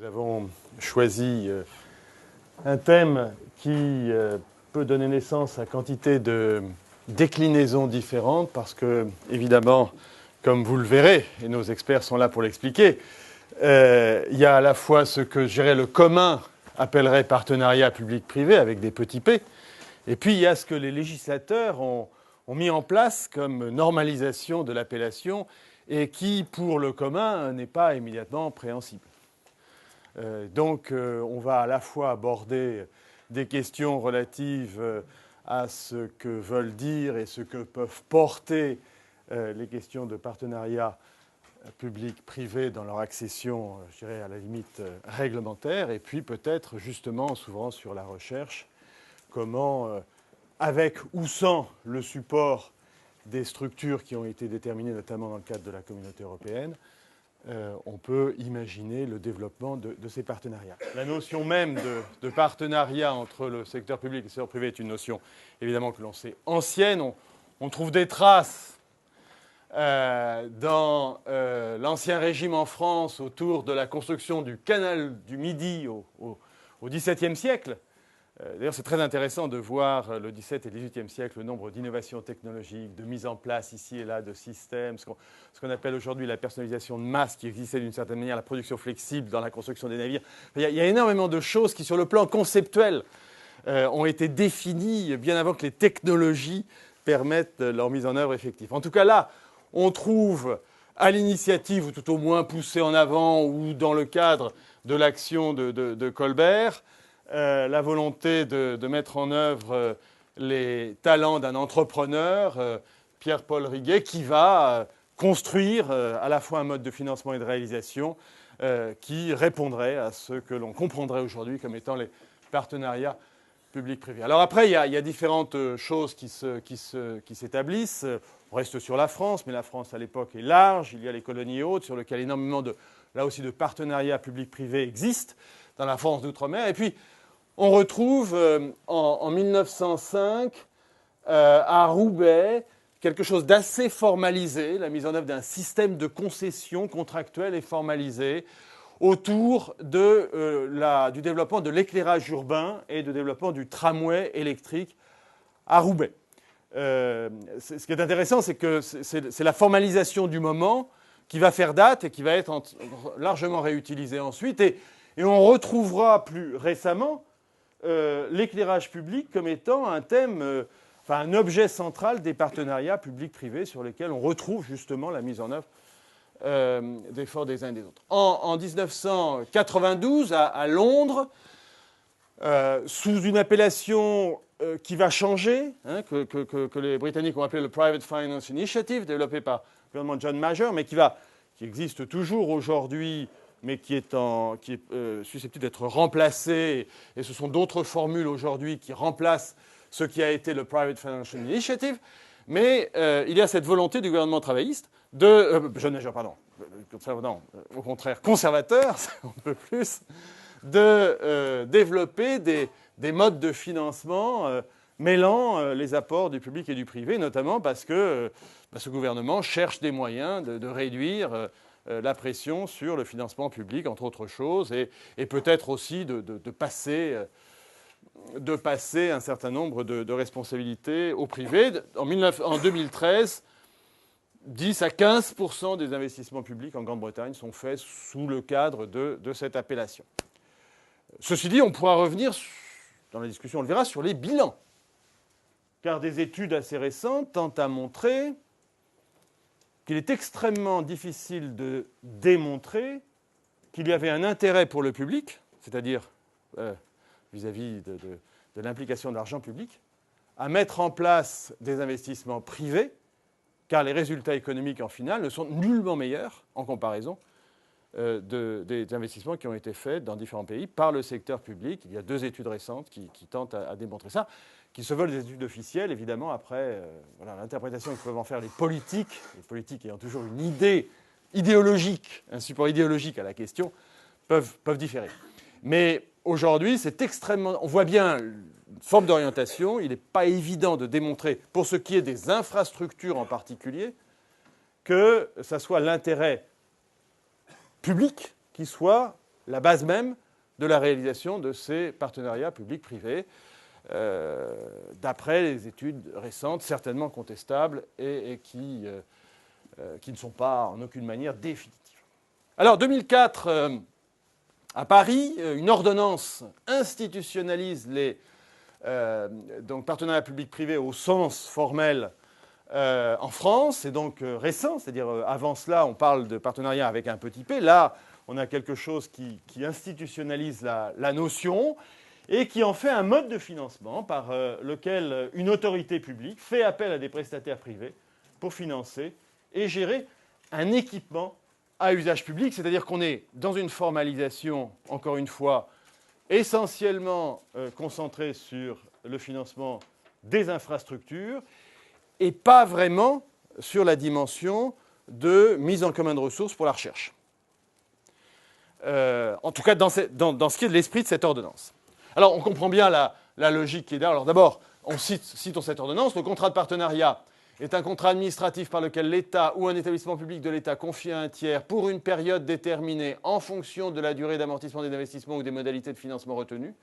Nous avons choisi un thème qui peut donner naissance à quantité de déclinaisons différentes parce que, évidemment, comme vous le verrez, et nos experts sont là pour l'expliquer, il y a à la fois ce que je dirais le commun appellerait partenariat public-privé avec des petits p, et puis il y a ce que les législateurs ont mis en place comme normalisation de l'appellation et qui, pour le commun, n'est pas immédiatement préhensible. Donc on va à la fois aborder des questions relatives à ce que veulent dire et ce que peuvent porter les questions de partenariat public-privé dans leur accession, je dirais, à la limite réglementaire, et puis peut-être justement en s'ouvrant sur la recherche, comment, avec ou sans le support des structures qui ont été déterminées, notamment dans le cadre de la Communauté européenne, on peut imaginer le développement de ces partenariats. La notion même de partenariat entre le secteur public et le secteur privé est une notion, évidemment, que l'on sait ancienne. On trouve des traces dans l'Ancien Régime en France autour de la construction du canal du Midi au XVIIe siècle. D'ailleurs, c'est très intéressant de voir le XVIIe et le XVIIIe siècle, le nombre d'innovations technologiques, de mise en place ici et là de systèmes, ce qu'on appelle aujourd'hui la personnalisation de masse, qui existait d'une certaine manière, la production flexible dans la construction des navires. Il y a énormément de choses qui, sur le plan conceptuel, ont été définies bien avant que les technologies permettent leur mise en œuvre effective. En tout cas, là, on trouve à l'initiative, ou tout au moins poussée en avant, ou dans le cadre de l'action de Colbert, la volonté de mettre en œuvre les talents d'un entrepreneur, Pierre-Paul Riguet, qui va construire à la fois un mode de financement et de réalisation qui répondrait à ce que l'on comprendrait aujourd'hui comme étant les partenariats public-privé. Alors après, il y a différentes choses qui s'établissent. On reste sur la France, mais la France à l'époque est large. Il y a les colonies hautes sur lesquelles énormément là aussi de partenariats public-privé existent dans la France d'outre-mer. Et puis, on retrouve en 1905 à Roubaix quelque chose d'assez formalisé, la mise en œuvre d'un système de concession contractuelle et formalisé autour du développement de l'éclairage urbain et du développement du tramway électrique à Roubaix. Ce qui est intéressant, c'est que c'est la formalisation du moment qui va faire date et qui va être largement réutilisée ensuite. Et on retrouvera plus récemment l'éclairage public comme étant un thème, un objet central des partenariats publics-privés sur lesquels on retrouve justement la mise en œuvre d'efforts des uns et des autres. En 1992, à Londres, sous une appellation qui va changer, que les Britanniques ont appelé le Private Finance Initiative, développé par le gouvernement John Major, mais qui existe toujours aujourd'hui, mais qui est susceptible d'être remplacé. Et ce sont d'autres formules aujourd'hui qui remplacent ce qui a été le Private Financial Initiative. Mais il y a cette volonté du gouvernement travailliste John Major, pardon, non, au contraire, conservateur, on ne peut plus, de développer des modes de financement mêlant les apports du public et du privé, notamment parce que ce gouvernement cherche des moyens de réduire la pression sur le financement public, entre autres choses, et peut-être aussi de passer un certain nombre de responsabilités au privé. En 2013, 10 à 15% des investissements publics en Grande-Bretagne sont faits sous le cadre de cette appellation. Ceci dit, on pourra revenir, dans la discussion, on le verra, sur les bilans. Car des études assez récentes tentent à montrer qu'il est extrêmement difficile de démontrer qu'il y avait un intérêt pour le public, c'est-à-dire vis-à-vis de l'implication de l'argent public, à mettre en place des investissements privés, car les résultats économiques en finale ne sont nullement meilleurs en comparaison des investissements qui ont été faits dans différents pays par le secteur public. Il y a 2 études récentes qui tentent à démontrer ça, qui se veulent des études officielles. Évidemment, après, l'interprétation que peuvent en faire les politiques ayant toujours une idée idéologique, un support idéologique à la question, peuvent différer. Mais aujourd'hui, c'est extrêmement... On voit bien une forme d'orientation. Il n'est pas évident de démontrer, pour ce qui est des infrastructures en particulier, que ça soit l'intérêt public qui soit la base même de la réalisation de ces partenariats publics-privés, d'après les études récentes, certainement contestables et qui ne sont pas en aucune manière définitives. Alors, 2004, à Paris, une ordonnance institutionnalise les donc partenariats publics-privés au sens formel en France. C'est donc récent, c'est-à-dire avant cela, on parle de partenariat avec un petit p. Là, on a quelque chose qui institutionnalise la notion et qui en fait un mode de financement par lequel une autorité publique fait appel à des prestataires privés pour financer et gérer un équipement à usage public, c'est-à-dire qu'on est dans une formalisation, encore une fois, essentiellement concentrée sur le financement des infrastructures et pas vraiment sur la dimension de mise en commun de ressources pour la recherche. En tout cas, dans ce qui est de l'esprit de cette ordonnance. Alors, on comprend bien la logique qui est derrière. Alors, d'abord, citons cette ordonnance. Le contrat de partenariat est un contrat administratif par lequel l'État ou un établissement public de l'État confie à un tiers pour une période déterminée en fonction de la durée d'amortissement des investissements ou des modalités de financement retenues,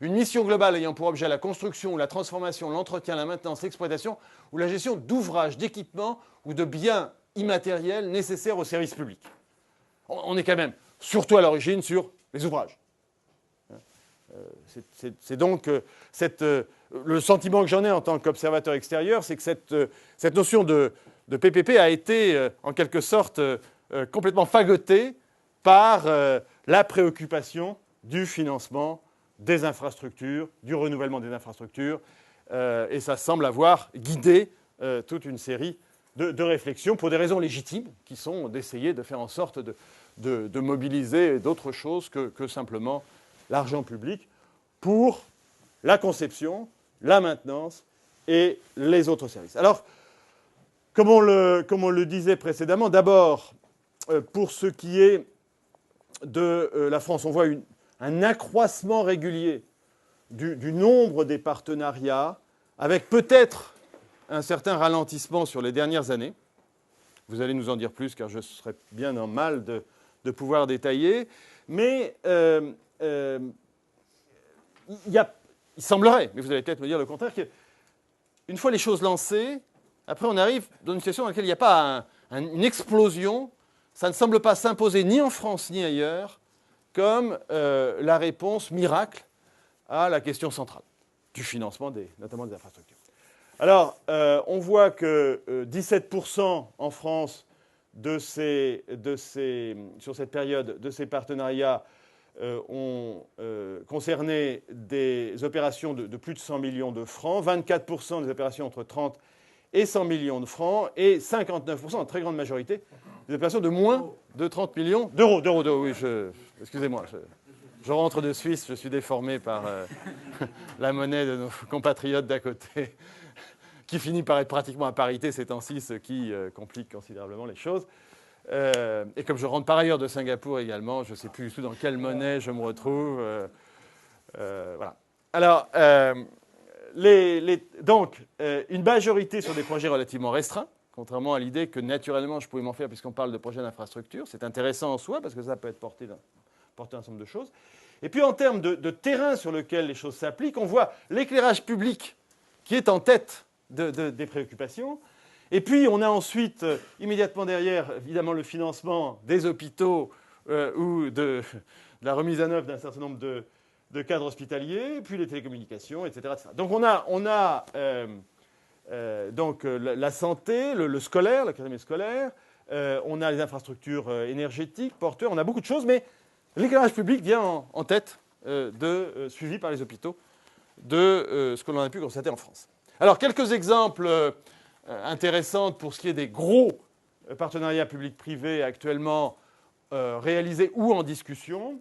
une mission globale ayant pour objet la construction ou la transformation, l'entretien, la maintenance, l'exploitation ou la gestion d'ouvrages, d'équipements ou de biens immatériels nécessaires au service public. On est quand même surtout à l'origine sur les ouvrages. C'est donc le sentiment que j'en ai en tant qu'observateur extérieur, c'est que cette notion de PPP a été en quelque sorte complètement fagotée par la préoccupation du financement des infrastructures, du renouvellement des infrastructures, et ça semble avoir guidé toute une série de réflexions pour des raisons légitimes qui sont d'essayer de faire en sorte de mobiliser d'autres choses que simplement l'argent public pour la conception, la maintenance et les autres services. Alors, comme on le disait précédemment, d'abord, pour ce qui est de la France, on voit un accroissement régulier du nombre des partenariats, avec peut-être un certain ralentissement sur les dernières années. Vous allez nous en dire plus, car je serais bien en mal de pouvoir détailler. Mais il semblerait, mais vous allez peut-être me dire le contraire, qu'une fois les choses lancées, après on arrive dans une situation dans laquelle il n'y a pas une explosion. Ça ne semble pas s'imposer ni en France ni ailleurs comme la réponse miracle à la question centrale du financement, notamment des infrastructures. Alors, on voit que 17% en France sur cette période de ces partenariats ont concerné des opérations de plus de 100 millions de francs, 24% des opérations entre 30 et 100 millions de francs, et 59%, en très grande majorité, des opérations de moins de 30 millions d'euros. Oui, excusez-moi, je rentre de Suisse, je suis déformé par la monnaie de nos compatriotes d'à côté, qui finit par être pratiquement à parité ces temps-ci, ce qui complique considérablement les choses. Et comme je rentre par ailleurs de Singapour également, je ne sais plus du tout dans quelle monnaie je me retrouve. Voilà. Alors, donc, une majorité sur des projets relativement restreints, contrairement à l'idée que naturellement je pouvais m'en faire puisqu'on parle de projets d'infrastructure. C'est intéressant en soi parce que ça peut être porter un certain nombre de choses. Et puis en termes de terrain sur lequel les choses s'appliquent, on voit l'éclairage public qui est en tête des préoccupations. Et puis, on a ensuite, immédiatement derrière, évidemment, le financement des hôpitaux ou de la remise à neuf d'un certain nombre de cadres hospitaliers, puis les télécommunications, etc. etc. Donc, on a donc, la santé, le scolaire, l'académie scolaire, on a les infrastructures énergétiques, porteurs, on a beaucoup de choses, mais l'éclairage public vient en tête, suivi par les hôpitaux, de ce que l'on a pu constater en France. Alors, quelques exemples intéressante pour ce qui est des gros partenariats publics-privés actuellement réalisés ou en discussion.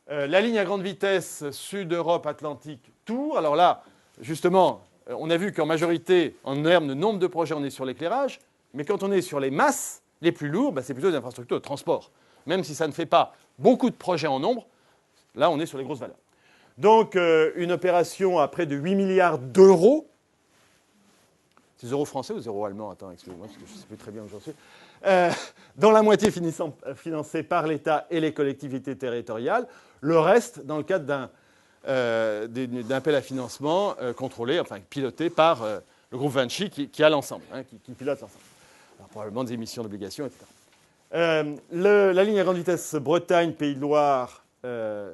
La ligne à grande vitesse Sud-Europe-Atlantique-Tours. Alors là, justement, on a vu qu'en majorité, en termes de nombre de projets, on est sur l'éclairage, mais quand on est sur les masses les plus lourds, c'est plutôt des infrastructures de transport. Même si ça ne fait pas beaucoup de projets en nombre, là, on est sur les grosses valeurs. Donc, une opération à près de 8 milliards d'euros. C'est 0 français ou 0 allemand? Attends, excusez-moi, parce que je ne sais plus très bien où j'en suis. dont la moitié financée par l'État et les collectivités territoriales, le reste dans le cadre d'un appel à financement contrôlé, enfin piloté par le groupe Vinci qui a l'ensemble, qui pilote l'ensemble. Alors, probablement des émissions d'obligations, etc. La ligne à grande vitesse Bretagne-Pays de Loire,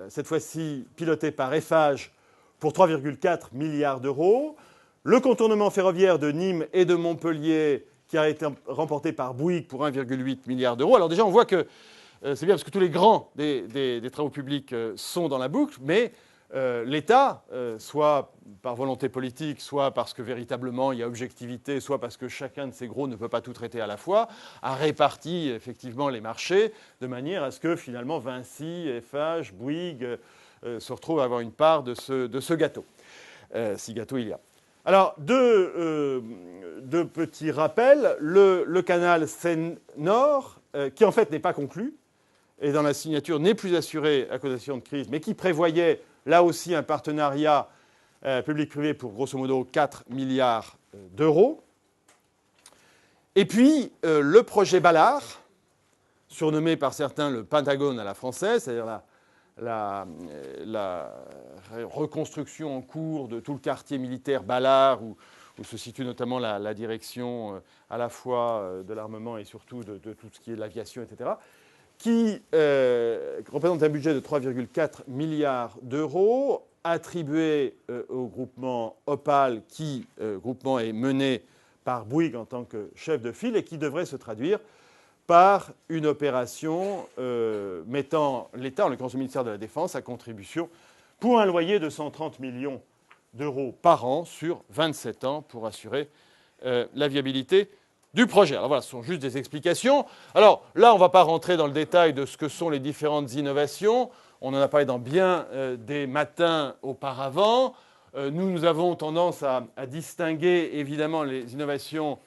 cette fois-ci pilotée par Eiffage pour 3,4 milliards d'euros. Le contournement ferroviaire de Nîmes et de Montpellier qui a été remporté par Bouygues pour 1,8 milliard d'euros. Alors déjà, on voit que c'est bien parce que tous les grands des travaux publics sont dans la boucle, mais l'État, soit par volonté politique, soit parce que véritablement il y a objectivité, soit parce que chacun de ces gros ne peut pas tout traiter à la fois, a réparti effectivement les marchés de manière à ce que finalement Vinci, Eiffage, Bouygues se retrouvent à avoir une part de ce gâteau, si gâteau il y a. Alors, deux petits rappels. Le canal Seine-Nord, qui en fait n'est pas conclu, et dans la signature n'est plus assuré à cause de la situation de crise, mais qui prévoyait là aussi un partenariat public-privé pour grosso modo 4 milliards d'euros. Et puis, le projet Ballard, surnommé par certains le Pentagone à la française, c'est-à-dire la reconstruction en cours de tout le quartier militaire Ballard, où se situe notamment la direction à la fois de l'armement et surtout de tout ce qui est de l'aviation, etc., qui représente un budget de 3,4 milliards d'euros, attribué au groupement Opal, qui groupement est mené par Bouygues en tant que chef de file et qui devrait se traduire par une opération mettant l'État, en l'occurrence le ministère de la Défense, à contribution pour un loyer de 130 millions d'euros par an sur 27 ans pour assurer la viabilité du projet. Alors voilà, ce sont juste des explications. Alors là, on ne va pas rentrer dans le détail de ce que sont les différentes innovations. On en a parlé dans bien des matins auparavant. Nous avons tendance à distinguer évidemment les innovations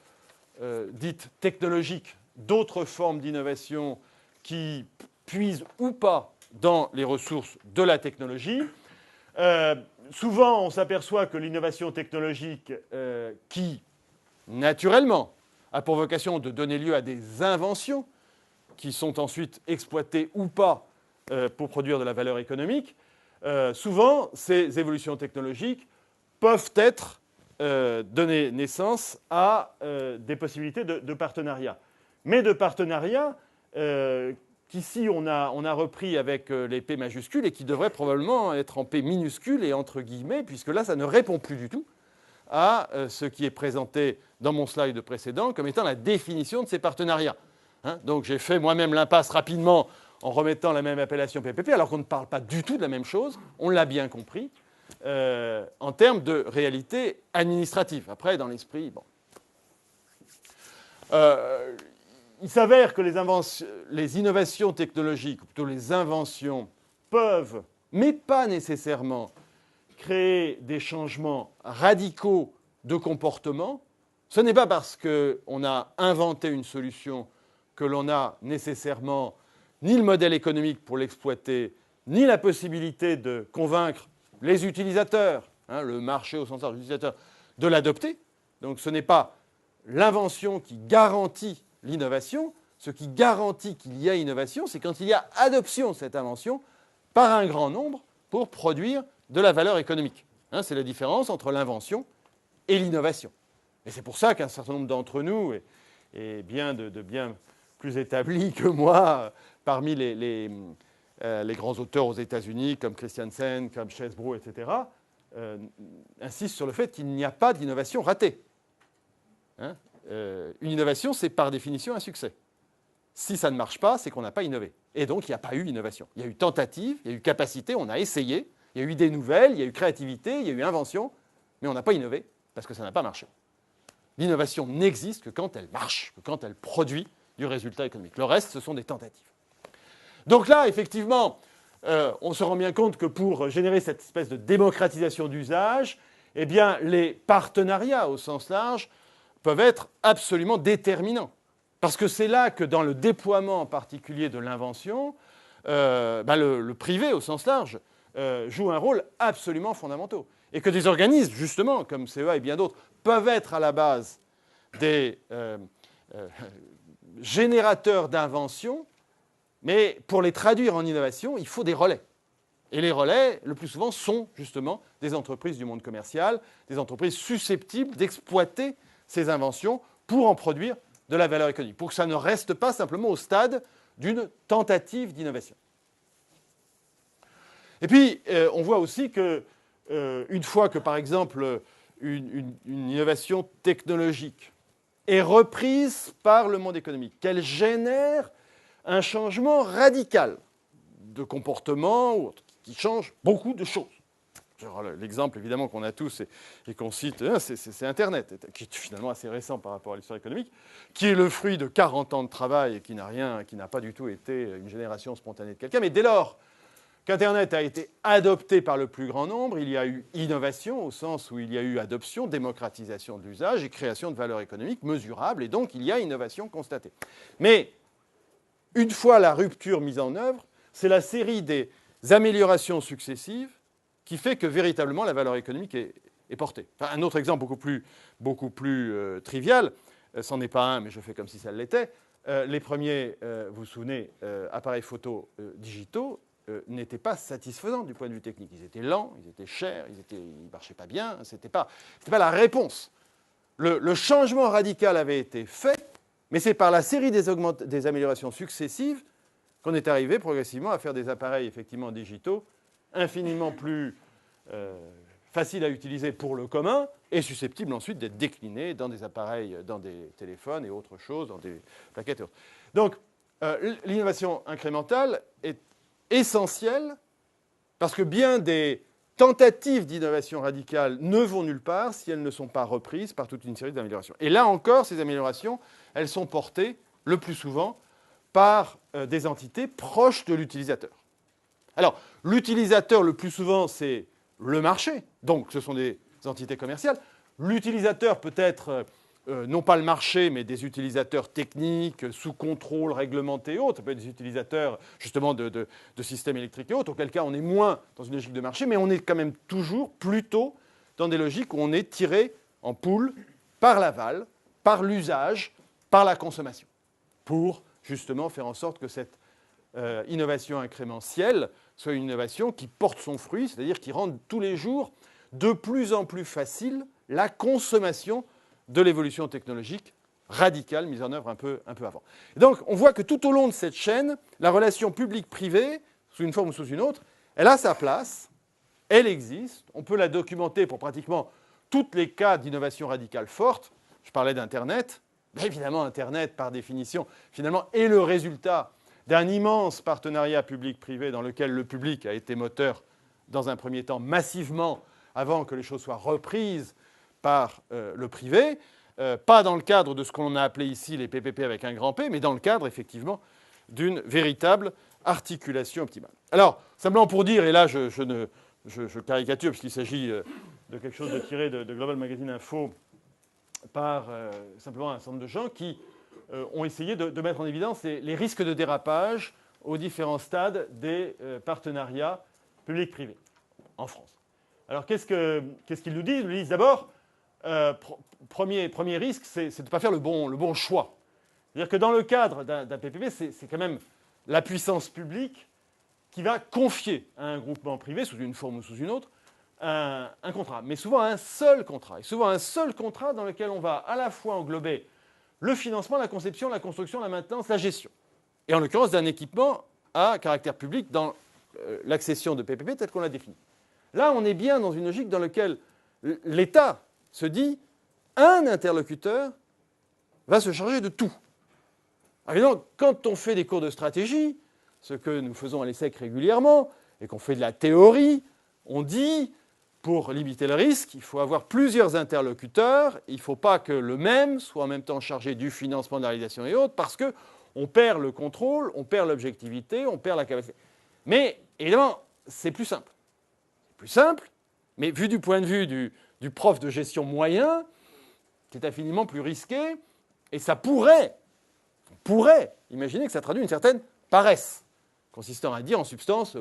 dites technologiques d'autres formes d'innovation qui puisent ou pas dans les ressources de la technologie. Souvent, on s'aperçoit que l'innovation technologique qui, naturellement, a pour vocation de donner lieu à des inventions qui sont ensuite exploitées ou pas pour produire de la valeur économique, souvent, ces évolutions technologiques peuvent être donner naissance à des possibilités de partenariat. Mais de partenariat qu'ici on a repris avec les P majuscules et qui devrait probablement être en P minuscule et entre guillemets, puisque là, ça ne répond plus du tout à ce qui est présenté dans mon slide précédent comme étant la définition de ces partenariats. Donc j'ai fait moi-même l'impasse rapidement en remettant la même appellation PPP, alors qu'on ne parle pas du tout de la même chose, on l'a bien compris, en termes de réalité administrative. Après, dans l'esprit, bon. Il s'avère que les innovations technologiques, ou plutôt les inventions, peuvent, mais pas nécessairement, créer des changements radicaux de comportement. Ce n'est pas parce qu'on a inventé une solution que l'on a nécessairement ni le modèle économique pour l'exploiter, ni la possibilité de convaincre les utilisateurs, le marché au sens large des utilisateurs, de l'adopter. Donc ce n'est pas l'invention qui garantit l'innovation. Ce qui garantit qu'il y a innovation, c'est quand il y a adoption de cette invention par un grand nombre pour produire de la valeur économique. C'est la différence entre l'invention et l'innovation. Et c'est pour ça qu'un certain nombre d'entre nous, et bien de bien plus établis que moi, parmi les grands auteurs aux États-Unis, comme Christiansen, comme Chesbrough, etc., insistent sur le fait qu'il n'y a pas d'innovation ratée. Une innovation, c'est par définition un succès. Si ça ne marche pas, c'est qu'on n'a pas innové. Et donc, il n'y a pas eu innovation. Il y a eu tentative, il y a eu capacité, on a essayé, il y a eu idées nouvelles, il y a eu créativité, il y a eu invention, mais on n'a pas innové parce que ça n'a pas marché. L'innovation n'existe que quand elle marche, que quand elle produit du résultat économique. Le reste, ce sont des tentatives. Donc là, effectivement, on se rend bien compte que pour générer cette espèce de démocratisation d'usage, eh bien, les partenariats au sens large peuvent être absolument déterminants. Parce que c'est là que dans le déploiement en particulier de l'invention, le privé au sens large joue un rôle absolument fondamental. Et que des organismes, justement, comme CEA et bien d'autres, peuvent être à la base générateurs d'inventions, mais pour les traduire en innovation, il faut des relais. Et les relais, le plus souvent, sont justement des entreprises du monde commercial, des entreprises susceptibles d'exploiter ces inventions pour en produire de la valeur économique, pour que ça ne reste pas simplement au stade d'une tentative d'innovation. Et puis, on voit aussi que, une fois que, par exemple, une innovation technologique est reprise par le monde économique, qu'elle génère un changement radical de comportement ou autre, qui change beaucoup de choses. L'exemple, évidemment, qu'on a tous et qu'on cite, c'est Internet, qui est finalement assez récent par rapport à l'histoire économique, qui est le fruit de 40 ans de travail et qui n'a pas du tout été une génération spontanée de quelqu'un. Mais dès lors qu'Internet a été adopté par le plus grand nombre, il y a eu innovation au sens où il y a eu adoption, démocratisation de l'usage et création de valeur économique mesurable, et donc il y a innovation constatée. Mais une fois la rupture mise en œuvre, c'est la série des améliorations successives qui fait que véritablement la valeur économique est portée. Enfin, un autre exemple beaucoup plus trivial, c'en est pas un, mais je fais comme si ça l'était, les premiers, vous vous souvenez, appareils photo digitaux n'étaient pas satisfaisants du point de vue technique. Ils étaient lents, ils étaient chers, ils ne marchaient pas bien, ce n'était pas la réponse. Le changement radical avait été fait, mais c'est par la série des améliorations successives qu'on est arrivé progressivement à faire des appareils effectivement digitaux infiniment plus faciles à utiliser pour le commun et susceptibles ensuite d'être déclinés dans des appareils, dans des téléphones et autres choses, dans des plaquettes et autres. Donc, l'innovation incrémentale est essentielle parce que bien des tentatives d'innovation radicale ne vont nulle part si elles ne sont pas reprises par toute une série d'améliorations. Et là encore, ces améliorations, elles sont portées le plus souvent par des entités proches de l'utilisateur. Alors, l'utilisateur, le plus souvent, c'est le marché. Donc, ce sont des entités commerciales. L'utilisateur peut être, non pas le marché, mais des utilisateurs techniques, sous contrôle, réglementés et autres. Ça peut être des utilisateurs, justement, de systèmes électriques et autres. Auquel cas, on est moins dans une logique de marché, mais on est quand même toujours plutôt dans des logiques où on est tiré en poule par l'aval, par l'usage, par la consommation, pour, justement, faire en sorte que cette innovation incrémentielle soit une innovation qui porte son fruit, c'est-à-dire qui rend tous les jours de plus en plus facile la consommation de l'évolution technologique radicale mise en œuvre un peu avant. Et donc, on voit que tout au long de cette chaîne, la relation publique-privée, sous une forme ou sous une autre, elle a sa place, elle existe, on peut la documenter pour pratiquement tous les cas d'innovation radicale forte. Je parlais d'Internet. Mais évidemment, Internet, par définition, finalement, est le résultat d'un immense partenariat public-privé dans lequel le public a été moteur, dans un premier temps, massivement, avant que les choses soient reprises par le privé. Pas dans le cadre de ce qu'on a appelé ici les PPP avec un grand P, mais dans le cadre, effectivement, d'une véritable articulation optimale. Alors, simplement pour dire, et là, je caricature, puisqu'il s'agit de quelque chose de tiré de Global Magazine Info par simplement un certain nombre de gens qui ont essayé de mettre en évidence les risques de dérapage aux différents stades des partenariats publics-privés en France. Alors, qu'est-ce qu'ils nous disent ? Ils nous disent d'abord, premier risque, c'est de ne pas faire le bon choix. C'est-à-dire que dans le cadre d'un PPP, c'est quand même la puissance publique qui va confier à un groupement privé, sous une forme ou sous une autre, un contrat. Mais souvent un seul contrat. Et souvent un seul contrat dans lequel on va à la fois englober le financement, la conception, la construction, la maintenance, la gestion. Et en l'occurrence d'un équipement à caractère public dans l'accession de PPP telle qu'on l'a définie. Là, on est bien dans une logique dans laquelle l'État se dit un interlocuteur va se charger de tout. Alors évidemment, quand on fait des cours de stratégie, ce que nous faisons à l'ESSEC régulièrement, et qu'on fait de la théorie, on dit, pour limiter le risque, il faut avoir plusieurs interlocuteurs, il ne faut pas que le même soit en même temps chargé du financement de la réalisation et autres, parce qu'on perd le contrôle, on perd l'objectivité, on perd la capacité. Mais évidemment, c'est plus simple. C'est plus simple, mais vu du point de vue du prof de gestion moyen, c'est infiniment plus risqué, et ça pourrait imaginer que ça traduit une certaine paresse, consistant à dire en substance,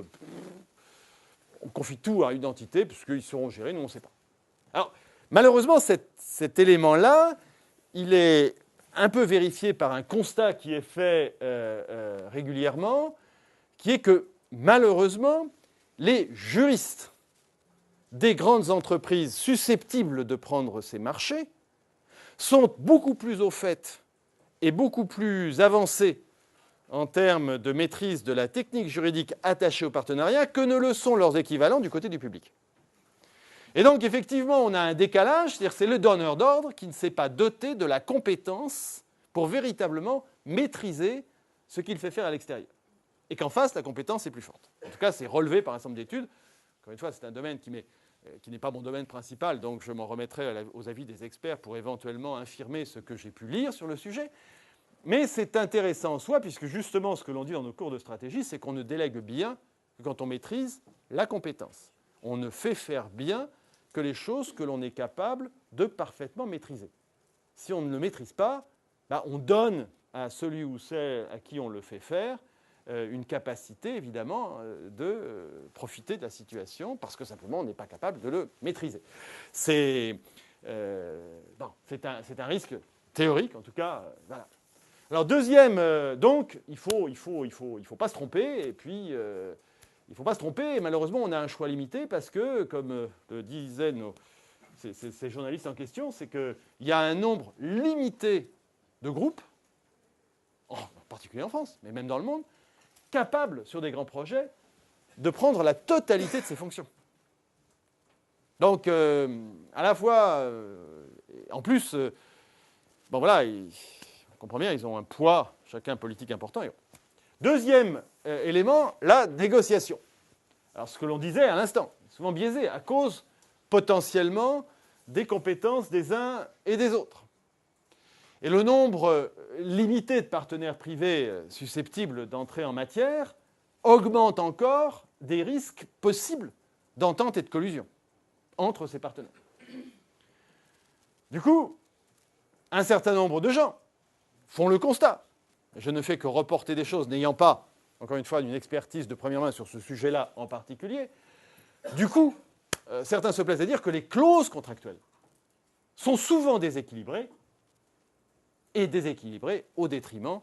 on confie tout à une entité, puisqu'ils seront gérés, nous on ne sait pas. Alors, malheureusement, cet élément-là, il est un peu vérifié par un constat qui est fait régulièrement, qui est que malheureusement, les juristes des grandes entreprises susceptibles de prendre ces marchés sont beaucoup plus au fait et beaucoup plus avancés en termes de maîtrise de la technique juridique attachée au partenariat que ne le sont leurs équivalents du côté du public. Et donc, effectivement, on a un décalage, c'est-à-dire que c'est le donneur d'ordre qui ne s'est pas doté de la compétence pour véritablement maîtriser ce qu'il fait faire à l'extérieur. Et qu'en face, la compétence est plus forte. En tout cas, c'est relevé par un certain nombre d'études. Encore une fois, c'est un domaine qui n'est pas mon domaine principal, donc je m'en remettrai aux avis des experts pour éventuellement infirmer ce que j'ai pu lire sur le sujet. Mais c'est intéressant en soi, puisque justement, ce que l'on dit dans nos cours de stratégie, c'est qu'on ne délègue bien que quand on maîtrise la compétence. On ne fait faire bien que les choses que l'on est capable de parfaitement maîtriser. Si on ne le maîtrise pas, on donne à celui ou celle à qui on le fait faire une capacité, évidemment, de profiter de la situation parce que simplement on n'est pas capable de le maîtriser. C'est un risque théorique, en tout cas. Voilà. Alors deuxième, donc, il faut pas se tromper, et puis il ne faut pas se tromper, et malheureusement on a un choix limité parce que, comme le disaient ces journalistes en question, c'est qu'il y a un nombre limité de groupes, en particulier en France, mais même dans le monde, capables, sur des grands projets, de prendre la totalité de ces fonctions. Donc, à la fois, en plus, on comprend bien, ils ont un poids, chacun politique important. Deuxième élément, la négociation. Alors, ce que l'on disait à l'instant, souvent biaisé, à cause potentiellement des compétences des uns et des autres. Et le nombre limité de partenaires privés susceptibles d'entrer en matière augmente encore des risques possibles d'entente et de collusion entre ces partenaires. Du coup, un certain nombre de gens font le constat. Je ne fais que reporter des choses n'ayant pas, encore une fois, une expertise de première main sur ce sujet-là en particulier. Du coup, certains se plaisent à dire que les clauses contractuelles sont souvent déséquilibrées et déséquilibrées au détriment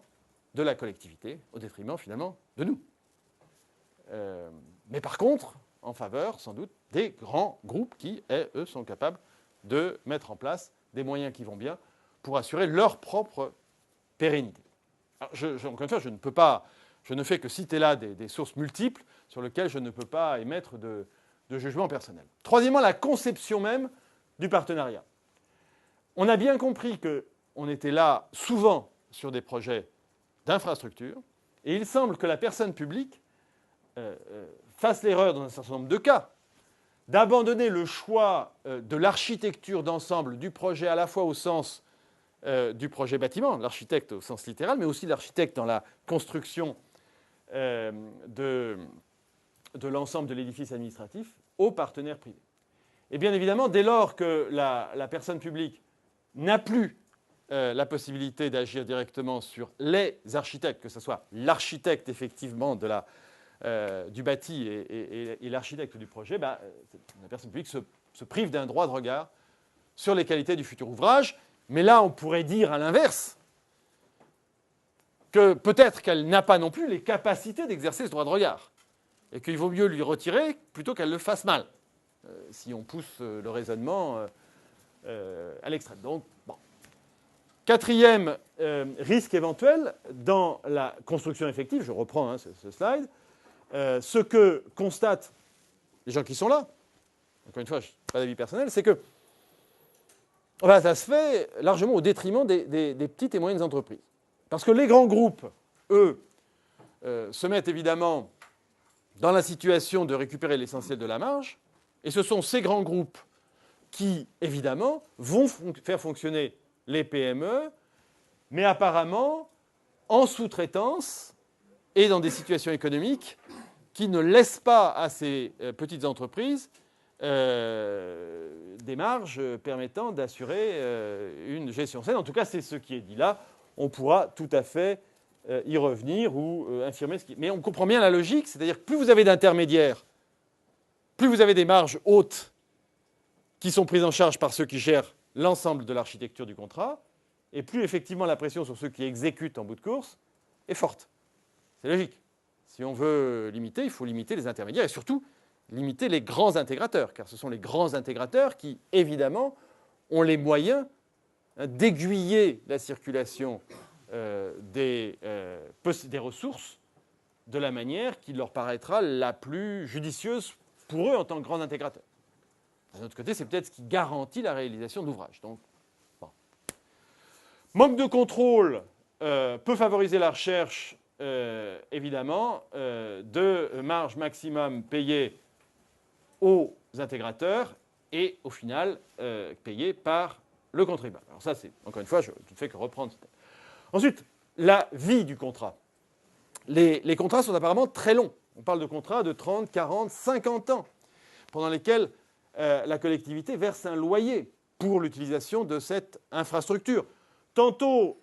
de la collectivité, au détriment finalement de nous. Mais par contre, en faveur sans doute des grands groupes qui, eux, sont capables de mettre en place des moyens qui vont bien pour assurer leur propre pérennité. Alors, encore une fois, je ne fais que citer là des sources multiples sur lesquelles je ne peux pas émettre de jugement personnel. Troisièmement, la conception même du partenariat. On a bien compris qu'on était là souvent sur des projets d'infrastructure, et il semble que la personne publique fasse l'erreur dans un certain nombre de cas d'abandonner le choix de l'architecture d'ensemble du projet à la fois au sens du projet bâtiment, l'architecte au sens littéral, mais aussi l'architecte dans la construction de l'ensemble de l'édifice administratif aux partenaires privés. Et bien évidemment, dès lors que la personne publique n'a plus la possibilité d'agir directement sur les architectes, que ce soit l'architecte effectivement du bâti et l'architecte du projet, la personne publique se prive d'un droit de regard sur les qualités du futur ouvrage. Mais là, on pourrait dire à l'inverse que peut-être qu'elle n'a pas non plus les capacités d'exercer ce droit de regard et qu'il vaut mieux lui retirer plutôt qu'elle le fasse mal, si on pousse le raisonnement à l'extrême. Donc, bon. Quatrième risque éventuel dans la construction effective, je reprends ce slide, ce que constatent les gens qui sont là, encore une fois, je n'ai pas d'avis personnel, c'est que ça se fait largement au détriment des petites et moyennes entreprises. Parce que les grands groupes, eux, se mettent évidemment dans la situation de récupérer l'essentiel de la marge, et ce sont ces grands groupes qui, évidemment, vont faire fonctionner les PME, mais apparemment en sous-traitance et dans des situations économiques qui ne laissent pas à ces petites entreprises des marges permettant d'assurer une gestion saine. En tout cas, c'est ce qui est dit là. On pourra tout à fait y revenir ou infirmer ce qui... Mais on comprend bien la logique, c'est-à-dire que plus vous avez d'intermédiaires, plus vous avez des marges hautes qui sont prises en charge par ceux qui gèrent l'ensemble de l'architecture du contrat, et plus effectivement la pression sur ceux qui exécutent en bout de course est forte. C'est logique. Si on veut limiter, il faut limiter les intermédiaires et surtout limiter les grands intégrateurs, car ce sont les grands intégrateurs qui, évidemment, ont les moyens d'aiguiller la circulation des ressources de la manière qui leur paraîtra la plus judicieuse pour eux en tant que grands intégrateurs. D'un autre côté, c'est peut-être ce qui garantit la réalisation d'ouvrages. Donc, bon. Manque de contrôle peut favoriser la recherche, évidemment, de marge maximum payée aux intégrateurs et, au final, payée par le contribuable. Alors ça, c'est, encore une fois, je ne fais que reprendre. Ensuite, la vie du contrat. Les contrats sont apparemment très longs. On parle de contrats de 30, 40, 50 ans, pendant lesquels la collectivité verse un loyer pour l'utilisation de cette infrastructure. Tantôt,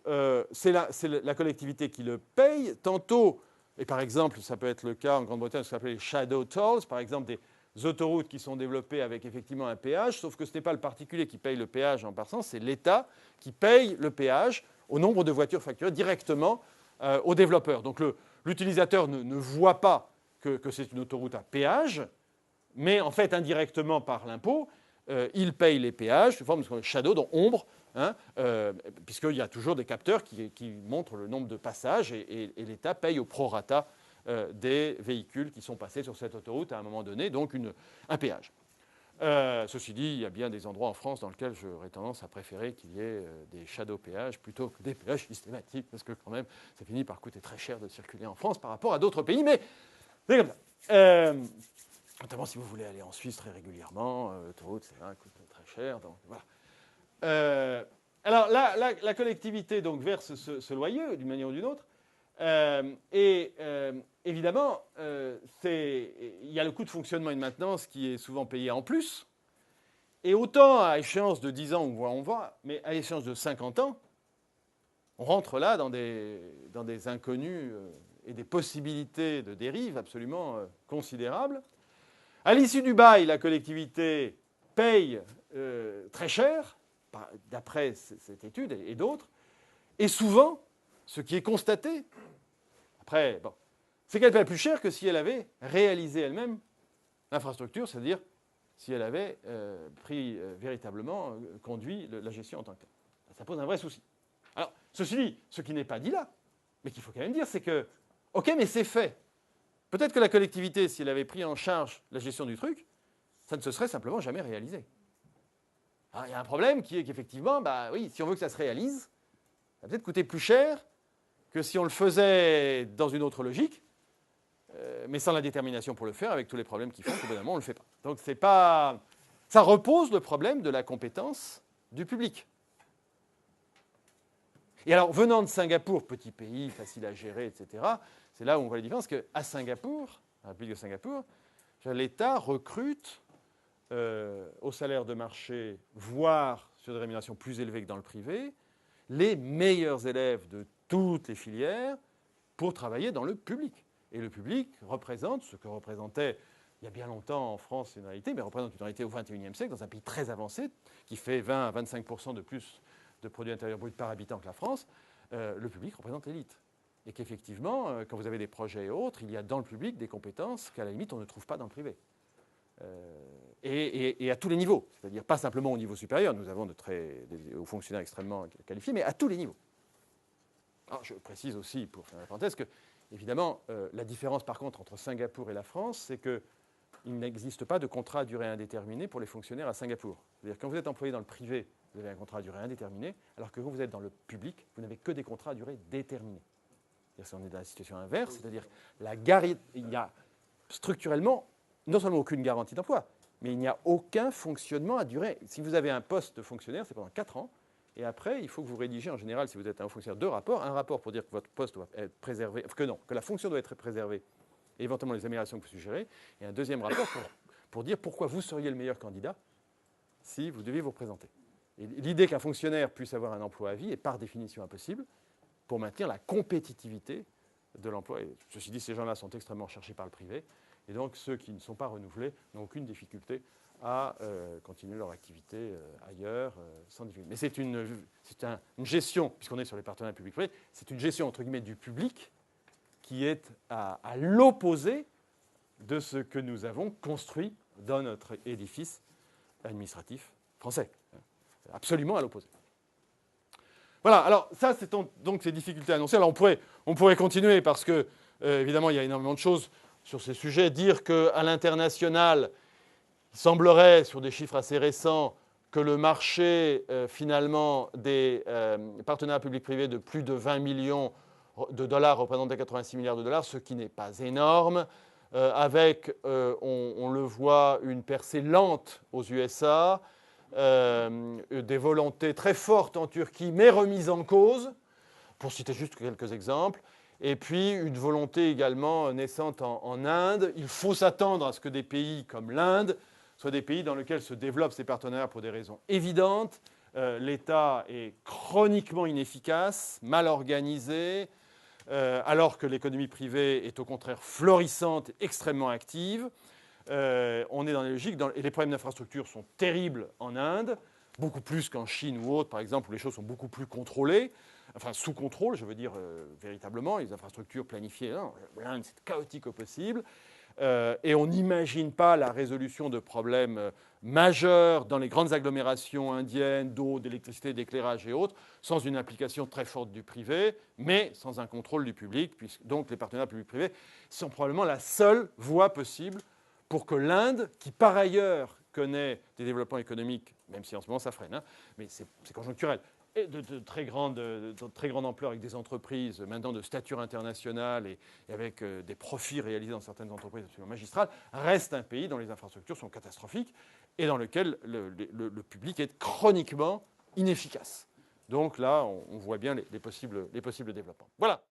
c'est la collectivité qui le paye, tantôt, et par exemple, ça peut être le cas en Grande-Bretagne, ce qu'on appelle les shadow tolls, par exemple des autoroutes qui sont développées avec effectivement un péage, sauf que ce n'est pas le particulier qui paye le péage en passant, c'est l'État qui paye le péage au nombre de voitures facturées directement aux développeurs. Donc l'utilisateur ne voit pas que c'est une autoroute à péage, mais en fait, indirectement par l'impôt, il paye les péages sous forme de shadow, donc ombre, hein, puisqu'il y a toujours des capteurs qui montrent le nombre de passages et l'État paye au prorata des véhicules qui sont passés sur cette autoroute à un moment donné, donc un péage. Ceci dit, il y a bien des endroits en France dans lesquels j'aurais tendance à préférer qu'il y ait des shadow péages plutôt que des péages systématiques, parce que quand même, ça finit par coûter très cher de circuler en France par rapport à d'autres pays, mais c'est comme ça. Notamment si vous voulez aller en Suisse très régulièrement, l'autoroute, ça coûte très cher. Donc voilà. Alors là, la collectivité donc, verse ce loyer d'une manière ou d'une autre. Évidemment, il y a le coût de fonctionnement et de maintenance qui est souvent payé en plus. Et autant à échéance de 10 ans, on voit, mais à échéance de 50 ans, on rentre là dans des inconnus et des possibilités de dérive absolument considérables. À l'issue du bail, la collectivité paye très cher, d'après cette étude et d'autres, et souvent, ce qui est constaté, après, bon, c'est qu'elle paye plus cher que si elle avait réalisé elle-même l'infrastructure, c'est-à-dire si elle avait véritablement conduit la gestion en tant que telle. Ça pose un vrai souci. Alors, ceci dit, ce qui n'est pas dit là, mais qu'il faut quand même dire, c'est que, ok, mais c'est fait. Peut-être que la collectivité, si elle avait pris en charge la gestion du truc, ça ne se serait simplement jamais réalisé. Alors, il y a un problème qui est qu'effectivement, bah oui, si on veut que ça se réalise, ça va peut-être coûter plus cher que si on le faisait dans une autre logique, mais sans la détermination pour le faire, avec tous les problèmes qui font qu'au bout d'un moment, on ne le fait pas. Donc c'est pas... ça repose le problème de la compétence du public. Et alors, venant de Singapour, petit pays, facile à gérer, etc., c'est là où on voit la différence, qu'à Singapour, la République de Singapour, l'État recrute au salaire de marché, voire sur des rémunérations plus élevées que dans le privé, les meilleurs élèves de toutes les filières pour travailler dans le public. Et le public représente ce que représentait il y a bien longtemps en France une réalité, mais représente une réalité au XXIe siècle, dans un pays très avancé, qui fait 20 à 25% de plus de produit intérieur brut par habitant que la France. Le public représente l'élite. Et qu'effectivement, quand vous avez des projets et autres, il y a dans le public des compétences qu'à la limite, on ne trouve pas dans le privé. Et à tous les niveaux, c'est-à-dire pas simplement au niveau supérieur, nous avons des hauts fonctionnaires extrêmement qualifiés, mais à tous les niveaux. Alors, je précise aussi, pour faire la parenthèse, que, évidemment, la différence par contre entre Singapour et la France, c'est qu'il n'existe pas de contrat à durée indéterminée pour les fonctionnaires à Singapour. C'est-à-dire que quand vous êtes employé dans le privé, vous avez un contrat à durée indéterminée, alors que quand vous êtes dans le public, vous n'avez que des contrats à durée déterminée. C'est-à-dire qu'on est dans la situation inverse, c'est-à-dire il y a structurellement non seulement aucune garantie d'emploi, mais il n'y a aucun fonctionnement à durée. Si vous avez un poste de fonctionnaire, c'est pendant 4 ans, et après, il faut que vous rédigez en général, si vous êtes un haut fonctionnaire, 2 rapports. Un rapport pour dire que votre poste doit être préservé, que la fonction doit être préservée, et éventuellement les améliorations que vous suggérez, et un deuxième rapport pour dire pourquoi vous seriez le meilleur candidat si vous deviez vous représenter. Et l'idée qu'un fonctionnaire puisse avoir un emploi à vie est par définition impossible pour maintenir la compétitivité de l'emploi. Et ceci dit, ces gens-là sont extrêmement recherchés par le privé, et donc ceux qui ne sont pas renouvelés n'ont aucune difficulté à continuer leur activité ailleurs sans difficulté. Mais c'est une gestion, puisqu'on est sur les partenariats publics-privés, c'est une gestion entre guillemets du public qui est à l'opposé de ce que nous avons construit dans notre édifice administratif français. Absolument à l'opposé. Voilà, alors ça, c'est donc ces difficultés annoncées. Alors on pourrait continuer parce que, évidemment, il y a énormément de choses sur ces sujets. Dire qu'à l'international, il semblerait, sur des chiffres assez récents, que le marché, finalement, des partenariats publics-privés de plus de 20 millions de dollars représentait 86 milliards de dollars, ce qui n'est pas énorme, avec, on le voit, une percée lente aux USA, des volontés très fortes en Turquie, mais remises en cause, pour citer juste quelques exemples, et puis une volonté également naissante en Inde. Il faut s'attendre à ce que des pays comme l'Inde soient des pays dans lesquels se développent ces partenariats pour des raisons évidentes. L'État est chroniquement inefficace, mal organisé, alors que l'économie privée est au contraire florissante et extrêmement active. On est dans les logiques, et les problèmes d'infrastructure sont terribles en Inde, beaucoup plus qu'en Chine ou autre, par exemple, où les choses sont beaucoup plus contrôlées, enfin sous contrôle, je veux dire, véritablement, les infrastructures planifiées. L'Inde, c'est chaotique au possible. Et on n'imagine pas la résolution de problèmes majeurs dans les grandes agglomérations indiennes, d'eau, d'électricité, d'éclairage et autres, sans une implication très forte du privé, mais sans un contrôle du public, puisque donc les partenariats publics-privés sont probablement la seule voie possible pour que l'Inde, qui par ailleurs connaît des développements économiques, même si en ce moment ça freine, mais c'est conjoncturel, et de très grande ampleur, avec des entreprises maintenant de stature internationale et avec des profits réalisés dans certaines entreprises absolument magistrales, reste un pays dont les infrastructures sont catastrophiques et dans lequel le public est chroniquement inefficace. Donc là, on voit bien les possibles développements. Voilà.